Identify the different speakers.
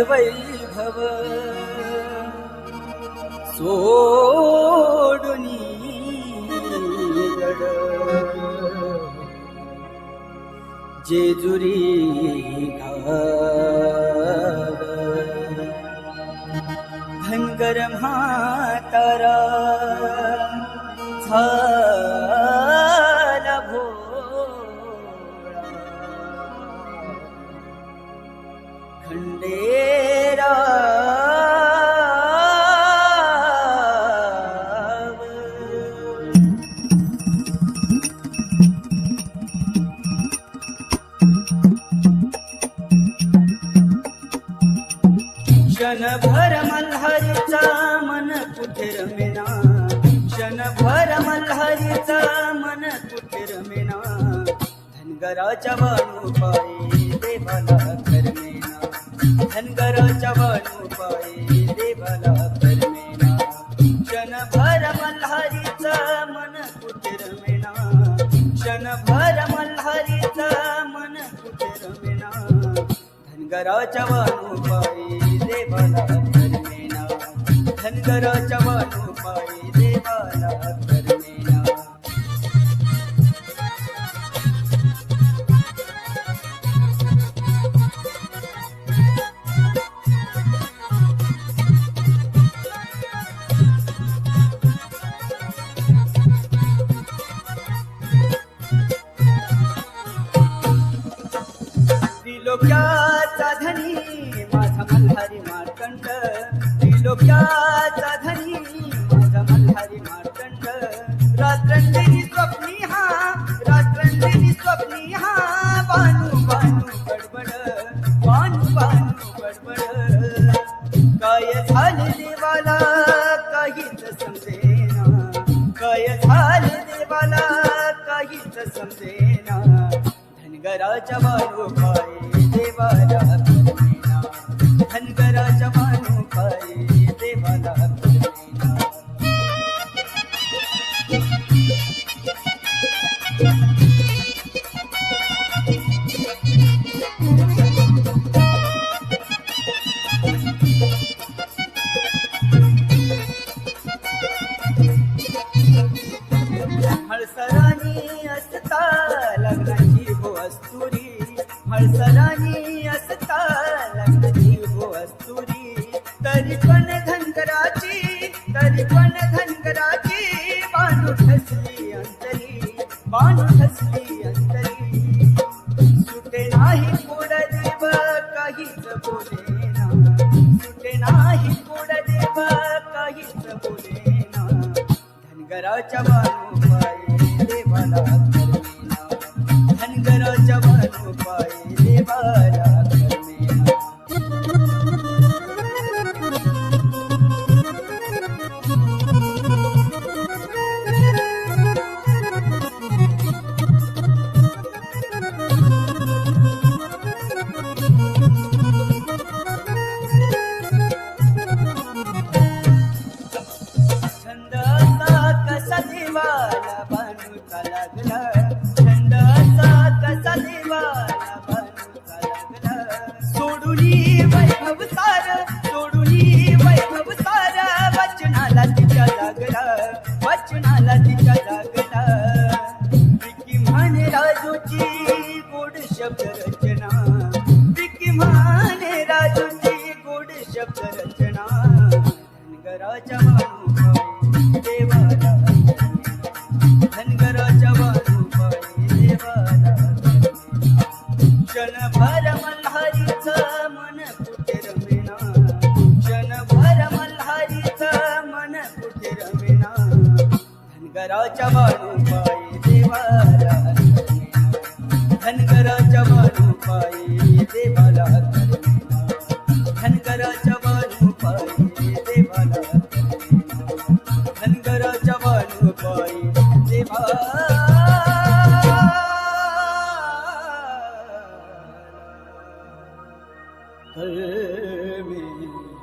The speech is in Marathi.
Speaker 1: वैभव सोडुनी गड जेजुरी गाव धनगर म्हातारा झाला भोळा खंडेरा क्षणभर मल्हारीचा मन कुठे रमेना क्षणभर मल्हारीचा मन कुठे रमेना धनगराच्या वाणू पायी देवाला करमेना धनगराच्या वाणू पायी देवाला करमेना क्षणभर मल्हारीचा मन कुठे रमेना क्षणभर मल्हारीचा मन कुठे रमेना धनगराच्या वाणू पायी देवाला करमेना धनगराच्या वाणू पायी देवाला करमेना त्रिलोक्याचा धनी माझा मल्हारी मार्तंड त्रिलोक्याचा धनी माझा मल्हारी मार्तंड रात्रंदिनी स्वप्नी हा बानू बानू गडबड बानू बानू गडबड काय झाले देवाला काहीच समजेना काय झाले देवाला काहीच समजेना धनगराच्या वाणू पायी देवाला करमेना धनगराच्या वाणू पायी देवाला करमेना हळसरानी असता लग्नाची हो अस्तुरी हळसरानी असता लग्नाची हो अस्तुरी तरी पण धनगराची बाणू ठसली अंतरी बाणू ठसली अंतरी सुटे नाही कोड देव काहीच बोलेना सुटे नाही कोड देव काहीच बोलेना धनगराच्या बाणू पायी देवाला करमेना धनगराच्या बाणू पायी देवाला करमेना छंद असा कसा देवाला बाणूचा लागला छंद असा कसा देवाला बाणूचा लागला सोडुनी वैभव सार वचनाला तिच्या लागला विकी म्हणे राजूची गोड शब्द रचना विकी म्हणे राजूची गोड शब्द रचना धनगराच्या वाणू पायी देवाला धनगराच्या वाणू पायी देवाला क्षणभर मल्हारीचं मन कुठे रमेना क्षणभर मल्हारीचं मन कुठे रमेना धनगराच्या वाणू पायी देवाला धनगराच्या वाणू पायी देवाला करमेना धनगराच्या वाणू पायी देवाला धनगराच्या वाणू पायी देवाला करमेना